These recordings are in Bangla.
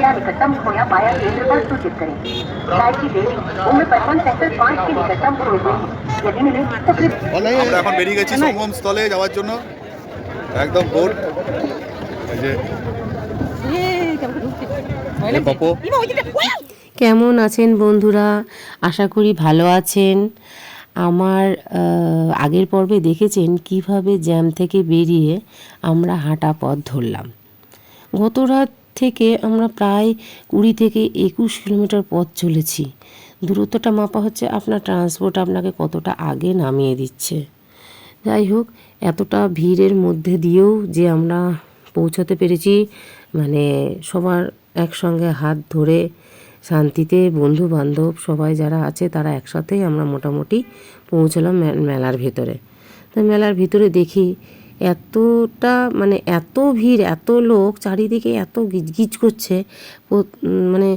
कृपया निकटतम खोया पाया केंद्र पर सूचित करें। फ्लाइट की देरी उम्र 55 सेक्टर 5 के निकटतम खोए हुए यदि मिले तो আমরা এখন বেরিয়ে গেছি সঙ্গম স্থলে যাওয়ার জন্য। একদম বোট এই যে পপো। কেমন আছেন বন্ধুরা? আশা করি ভালো আছেন। আমার আগের পর্বে দেখেছেন কিভাবে জ্যাম থেকে বেরিয়ে আমরা হাঁটা পথ ধরলাম। গত রাত থেকে আমরা প্রায় 20 থেকে 21 কিলোমিটার পথ চলেছি। দূরত্বটা মাপা হচ্ছে আপনার ট্রান্সপোর্ট আপনাকে কতটা আগে নামিয়ে দিচ্ছে। যাই হোক, এতটা ভিড়ের মধ্যে দিয়েও যে আমরা পৌঁছাতে পেরেছি, মানে সবার একসঙ্গে হাত ধরে শান্তিতে, বন্ধু বান্ধব সবাই যারা আছে তারা একসাথেই আমরা মোটামুটি পৌঁছলাম মেলার ভেতরে। তো মেলার ভিতরে দেখি এতটা মানে এত ভিড়, এত লোক, চারিদিকে এত গিজগিজ করছে, মানে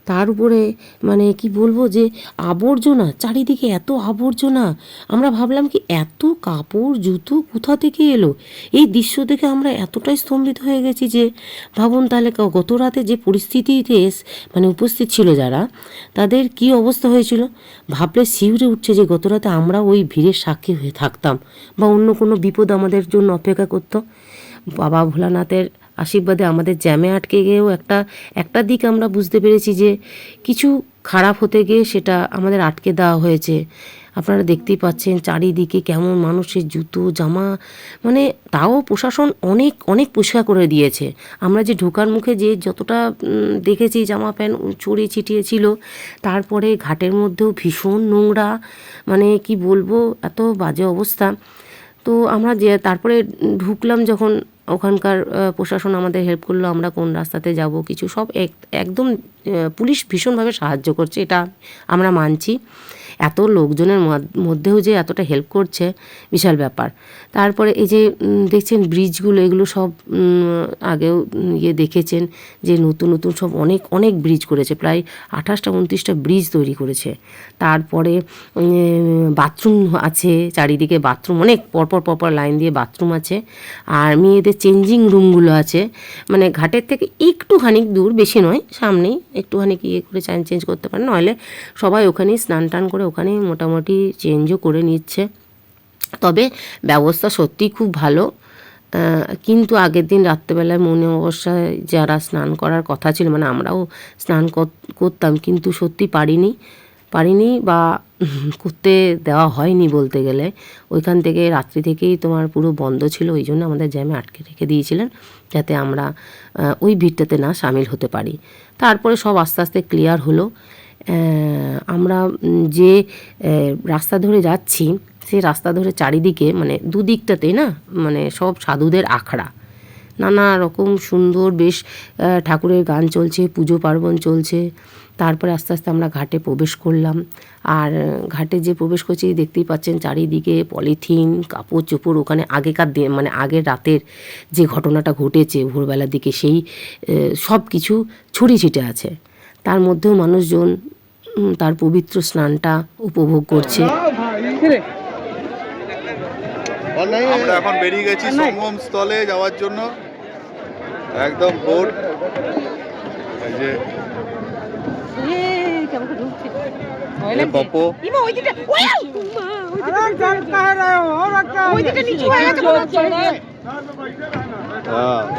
তার উপরে মানে কি বলবো যে আবর্জনা, চারিদিকে এত আবর্জনা। আমরা ভাবলাম কি এত কাপড় জুতো কোথা থেকে এলো। এই দৃশ্য দেখে আমরা এতটাই স্তম্ভিত হয়ে গেছি যে ভাবুন তাহলে গত রাতে যে পরিস্থিতিতে মানে উপস্থিত ছিল যারা, তাদের কি অবস্থা হয়েছিল ভাবলে শিউরে উঠছে যে গত রাতে আমরা ওই ভিড়ের সাক্ষী হয়ে থাকতাম বা অন্য কোনো বিপদ আমাদের জন্য অপেক্ষা করতো। বাবা ভোলানাথের আশীর্বাদে আমাদের জ্যামে আটকে গিয়েও একটা দিক আমরা বুঝতে পেরেছি যে কিছু খারাপ হতে গিয়ে সেটা আমাদের আটকে দেওয়া হয়েছে। আপনারা দেখতেই পাচ্ছেন চারিদিকে কেমন মানুষের জুতো জামা, মানে তাও প্রশাসন অনেক অনেক পরিষ্কার করে দিয়েছে। আমরা যে ঢোকার মুখে যে যতটা দেখেছি জামা প্যান্ট ছড়িয়ে ছিটিয়ে ছিল, তারপরে ঘাটের মধ্যেও ভীষণ নোংরা, মানে কি বলবো এত বাজে অবস্থা। তো আমরা যে তারপরে ঢুকলাম যখন, ওখানকার প্রশাসন আমাদের হেল্প করলো, আমরা কোন রাস্তাতে যাব কিছু সব একদম পুলিশ ভীষণভাবে সাহায্য করছে, এটা আমরা মানছি। এত লোকজনের মধ্যেও যে এতটা হেল্প করছে বিশাল ব্যাপার। তারপরে এই যে দেখছেন ব্রিজগুলো, এগুলো সব আগেও দেখেছেন যে নতুন নতুন সব অনেক অনেক ব্রিজ করেছে, প্রায় 28টা 29টা ব্রিজ তৈরি করেছে। তারপরে বাথরুম আছে চারিদিকে, বাথরুম অনেক পরপর লাইন দিয়ে বাথরুম আছে। আর মেয়েদের চেঞ্জিং রুমগুলো আছে, মানে ঘাটের থেকে একটুখানি দূর, বেশি নয়, সামনেই একটুখানি করে চেঞ্জ করতে পারেন, নইলে সবাই ওখানেই স্নান টান করে ওখানেই মোটামুটি চেঞ্জও করে নিচ্ছে। তবে ব্যবস্থা সত্যিই খুব ভালো। কিন্তু আগের দিন রাত্রেবেলায় মনে অবস্থায় যারা স্নান করার কথা ছিল, মানে আমরাও স্নান করতাম কিন্তু সত্যি পারিনি বা করতে দেওয়া হয়নি বলতে গেলে। ওইখান থেকে রাত্রি থেকেই তোমার পুরো বন্ধ ছিল, ওই জন্য আমাদের জ্যামে আটকে রেখে দিয়েছিলেন যাতে আমরা ওই ভিড়টাতে না সামিল হতে পারি। তারপরে সব আস্তে আস্তে ক্লিয়ার হলো। আমরা যে রাস্তা ধরে যাচ্ছি সেই রাস্তা ধরে চারিদিকে মানে দুদিকটাতেই না, মানে সব সাধুদের আখড়া, নানা রকম সুন্দর বেশ ঠাকুরের গান চলছে, পুজো পার্বণ চলছে। তারপরে আস্তে আস্তে আমরা ঘাটে প্রবেশ করলাম। আর ঘাটে যে প্রবেশ করছি দেখতেই পাচ্ছেন চারিদিকে পলিথিন, কাপড় চোপড়, ওখানে আগেকার দিন মানে আগের রাতের যে ঘটনাটা ঘটেছে ভোরবেলার দিকে সেই সব কিছু ছড়িয়ে ছিটে আছে। তার মধ্যেও মানুষজন তার পবিত্র স্নানটা উপভোগ করছে। আমরা এখন বেরিয়ে গেছি সঙ্গম স্থলে যাওয়ার জন্য। একদম বোট এই যে পপো।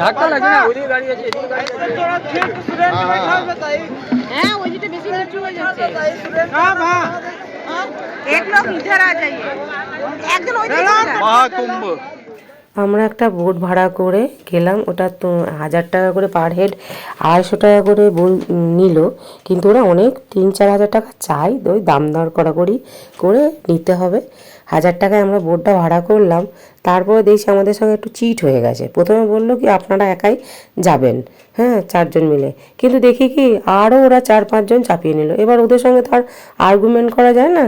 ধাক্কা লাগে না, হ্যাঁ ওই দিকটা বেশি নিচু হয়ে যাচ্ছে। এক লোক ইধার আ যাইয়ে, একজন ওই দিকে মহাকুম্ভ। আমরা একটা বোট ভাড়া করে গেলাম, ওটা তো 1000 টাকা করে পার হেড, 250 টাকা করে নিল, কিন্তু ওরা অনেক 3-4 হাজার টাকা চাই, ওই দাম দর কড়াকড়ি করে নিতে হবে। 1000 টাকায় আমরা বোটটা ভাড়া করলাম। তারপরে দেখছি আমাদের সঙ্গে একটু চিট হয়ে গেছে। প্রথমে বললো কি আপনারা একাই যাবেন, হ্যাঁ 4 জন মিলে, কিন্তু দেখি কি আরও ওরা 4-5 জন চাপিয়ে নিল। এবার ওদের সঙ্গে তো আর আর্গুমেন্ট করা যায় না।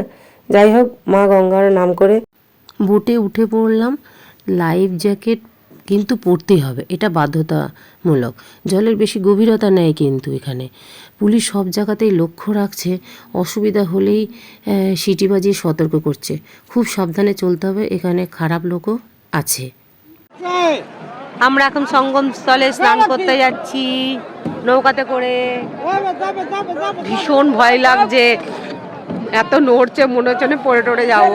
যাই হোক, মা গঙ্গার নাম করে বোটে উঠে পড়লাম। লাইফ জ্যাকেট কিন্তু পরতেই হবে, এটা বাধ্যতামূলক। জলের বেশি গভীরতা নেই কিন্তু এখানে। পুলিশ সব জায়গাতেই লক্ষ্য রাখছে, অসুবিধা হলেই সিটি বাজিয়ে সতর্ক করছে। খুব সাবধানে চলতে হবে, এখানে খারাপ লোকও আছে। আমরা এখন সঙ্গম স্থলে স্নান করতে যাচ্ছি নৌকাতে করে। ভীষণ ভয় লাগছে, এত নড়ছে, মনে হচ্ছে না পড়ে টড়ে যাবো।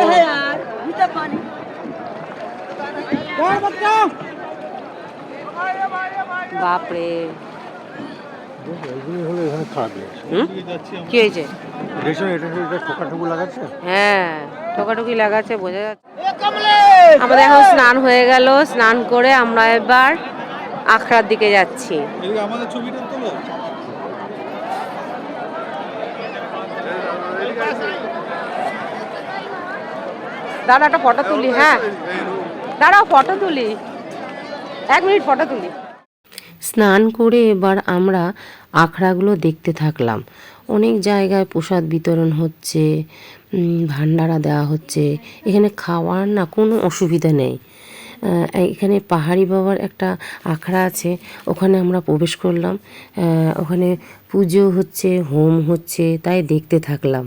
বাপরে, কি হয়েছে? হ্যাঁ, ঠোকাঠুকি লাগাচ্ছে, বোঝা যাচ্ছে। আমাদের এখন স্নান হয়ে গেল, স্নান করে আমরা এবার আখড়ার দিকে যাচ্ছি। দাঁড়া, একটা ফটো তুলি। হ্যাঁ দাঁড়াও, ফটো তুলি, 1 মিনিট ফটো তুলি। স্নান করে এবার আমরা আখড়াগুলো দেখতে থাকলাম। অনেক জায়গায় প্রসাদ বিতরণ হচ্ছে, ভান্ডারা দেওয়া হচ্ছে। এখানে খাওয়ার না কোনো অসুবিধা নেই। এখানে পাহাড়ি বাবার একটা আখড়া আছে, ওখানে আমরা প্রবেশ করলাম। ওখানে পুজো হচ্ছে, হোম হচ্ছে, তাই দেখতে থাকলাম।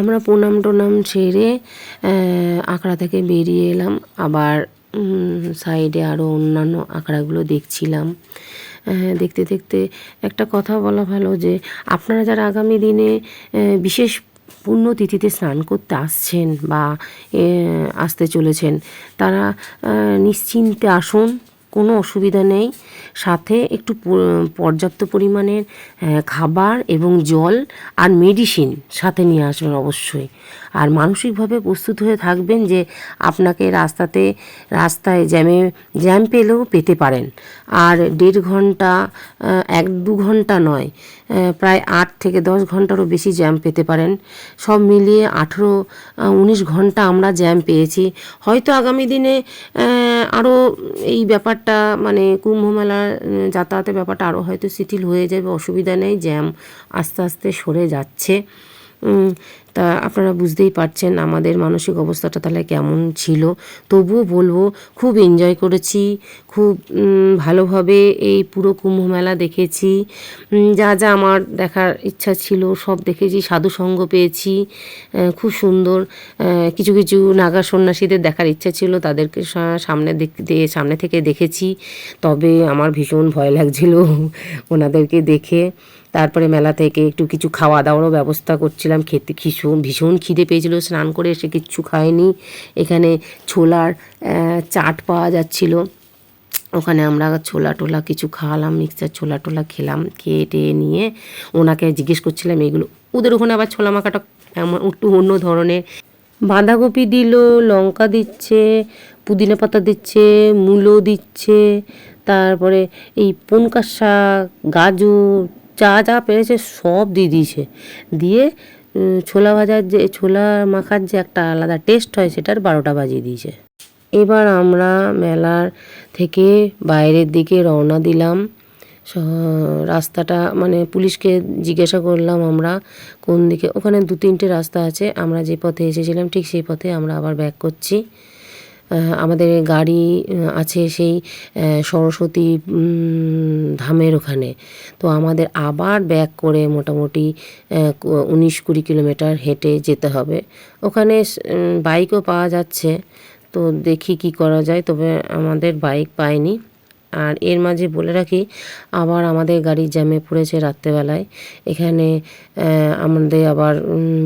আমরা প্রণাম টোনাম সেরে আখড়া থেকে বেরিয়ে এলাম। আবার সাইডে আরও অন্যান্য আখড়াগুলো দেখছিলাম। দেখতে দেখতে একটা কথা বলা ভালো যে আপনারা যারা আগামী দিনে বিশেষ পুণ্যতিথিতে স্নান করতে আসছেন বা আসতে চলেছেন, তারা নিশ্চিন্তে আসুন, কোনো অসুবিধা নেই। সাথে একটু পর্যাপ্ত পরিমাণের খাবার এবং জল আর মেডিসিন সাথে নিয়ে আসবেন অবশ্যই। আর মানসিকভাবে প্রস্তুত হয়ে থাকবেন যে আপনাকে রাস্তায় জ্যাম পেলেও পেতে পারেন। আর 1.5 ঘন্টা 1-2 ঘন্টা নয়, প্রায় 8 থেকে 10 ঘন্টারও বেশি জ্যাম পেতে পারেন। সব মিলিয়ে 18-19 ঘন্টা আমরা জ্যাম পেয়েছি। হয়তো আগামী দিনে আরও এই ব্যাপারটা মানে কুম্ভ মেলার যাতায়াতের ব্যাপারটা আরও হয়তো শিথিল হয়ে যাবে, অসুবিধা নেই, জ্যাম আস্তে আস্তে সরে যাচ্ছে। তা আপনারা বুঝতেই পারছেন আমাদের মানসিক অবস্থাটা তাহলে কেমন ছিল। তবুও বলবো খুব এনজয় করেছি, খুব ভালোভাবে এই পুরো কুম্ভ মেলা দেখেছি। যা যা আমার দেখার ইচ্ছা ছিল সব দেখেছি, সাধু সঙ্গ পেয়েছি, খুব সুন্দর। কিছু কিছু নাগা সন্ন্যাসীদের দেখার ইচ্ছা ছিল, তাদেরকে সামনে থেকে দেখেছি। তবে আমার ভীষণ ভয় লাগছিল ওনাদেরকে দেখে। তারপরে মেলা থেকে একটু কিছু খাওয়া দাওয়ারও ব্যবস্থা করছিলাম, খেতে ভীষণ খিদে পেয়েছিল। স্নান করে এসে কিচ্ছু খাইনি। এখানে ছোলার চাট পাওয়া যাচ্ছিল, ওখানে আমরা ছোলা টোলা কিছু খাওয়ালাম, মিক্সচার ছোলা টোলা খেলাম। খেয়ে টেয়ে নিয়ে ওনাকে জিজ্ঞেস করছিলাম এগুলো। ওদের ওখানে আবার ছোলা মাখাটা একটু অন্য ধরনের। বাঁধাকপি দিল, লঙ্কা দিচ্ছে, পুদিনা পাতা দিচ্ছে, মূলো দিচ্ছে, তারপরে এই পুনকার শাক, গাজর, যা যা পেরেছে সব দিয়ে দিয়েছে। দিয়ে ছোলা মাখার যে একটা আলাদা টেস্ট হয় সেটার 12টা বাজিয়ে দিয়েছে। এবার আমরা মেলার থেকে বাইরের দিকে রওনা দিলাম। রাস্তাটা মানে পুলিশকে জিজ্ঞাসা করলাম আমরা কোন দিকে। ওখানে 2-3টে রাস্তা আছে, আমরা যে পথে এসেছিলাম ঠিক সেই পথে আমরা আবার ব্যাক করছি। আমাদের গাড়ি আছে সেই সরস্বতী ধামের ওখানে। তো আমাদের আবার ব্যাক করে মোটামুটি 19-20 কিলোমিটার হেঁটে যেতে হবে। ওখানে বাইকও পাওয়া যাচ্ছে, তো দেখি কি করা যায়। তবে আমাদের বাইক পাইনি। আর এর মাঝে বলে রাখি আবার আমাদের গাড়ি জ্যামে পড়েছে রাত্রেবেলায়। এখানে আমাদের আবার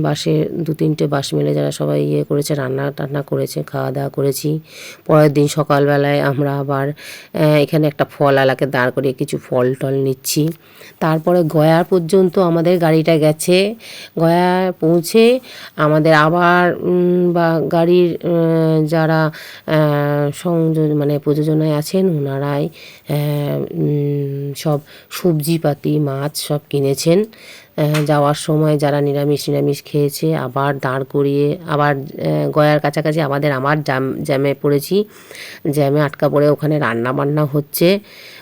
বাসে 2-3টে বাস মিলে যারা সবাই করেছে, রান্না করেছে, খাওয়া দাওয়া করেছি। পরের দিন সকালবেলায় আমরা আবার এখানে একটা ফল আলাকে দাঁড় করিয়ে কিছু ফল টল নিচ্ছি। তারপরে গয়া পর্যন্ত আমাদের গাড়িটা গেছে। গয়া পৌঁছে আমাদের আবার গাড়ির যারা মানে প্রযোজনায় আছেন ওনারাই সব সবজিপাতি মাছ সব কিনেছেন। যাওয়ার সময় যারা নিরামিষ খেয়েছে আবার দাঁড় করিয়ে আবার গয়ার কাছাকাছি আমার জ্যামে পড়েছি, জ্যামে আটকা পড়ে ওখানে রান্না বান্না হচ্ছে।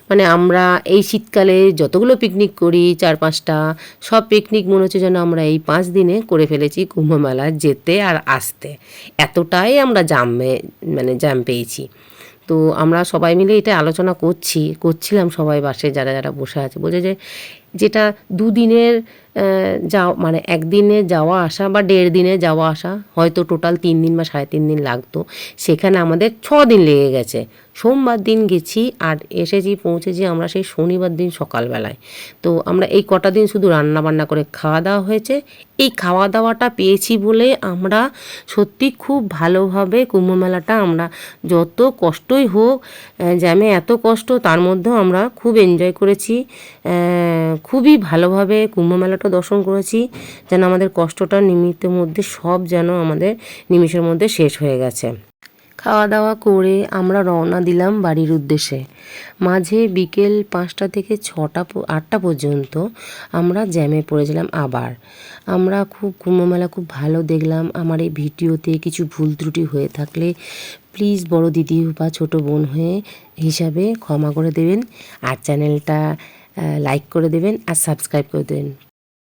মানে আমরা এই শীতকালে যতগুলো পিকনিক করি 4-5টা সব পিকনিক মনে হচ্ছে যেন আমরা এই 5 দিনে করে ফেলেছি কুম্ভ মেলা যেতে আর আসতে, এতটাই আমরা জ্যাম পেয়েছি। তো আমরা সবাই মিলে এটা আলোচনা করছিলাম সবাই বাসে যারা যারা বসে আছে, বলছে যে যেটা 2 দিনের মানে 1 দিনে যাওয়া আসা বা 1.5 দিনে যাওয়া আসা, হয়তো টোটাল 3 দিন বা 3.5 দিন লাগতো, সেখানে আমাদের 6 দিন লেগে গেছে। সোমবার দিন গেছি আর পৌঁছেছি আমরা সেই শনিবার দিন সকালবেলায়। তো আমরা এই কটা দিন শুধু রান্না বান্না করে খাওয়া দাওয়া হয়েছে। এই খাওয়া দাওয়াটা পেয়েছি বলে আমরা সত্যি খুব ভালোভাবে কুম্ভ মেলাটা আমরা যত কষ্টই হোক, জ্যামে এত কষ্ট তার মধ্যেও আমরা খুব এনজয় করেছি, খুবই ভালোভাবে কুম্ভ মেলাটা দর্শন করেছি, যেন আমাদের কষ্টটা নিমিষের মধ্যে সব যেন আমাদের নিমিষের মধ্যে শেষ হয়ে গেছে। খাওয়া দাওয়া করে আমরা রওনা দিলাম বাড়ির উদ্দেশ্যে। মাঝে বিকেল 5টা থেকে 8টা পর্যন্ত আমরা জ্যামে পড়েছিলাম। আবার আমরা কুম্ভ মেলা খুব ভালো দেখলাম। আমার এই ভিডিওতে কিছু ভুল ত্রুটি হয়ে থাকলে প্লিজ বড় দিদি বা ছোট বোন হিসাবে ক্ষমা করে দেবেন, আর চ্যানেলটা লাইক করে দেবেন আর সাবস্ক্রাইব করে দেবেন।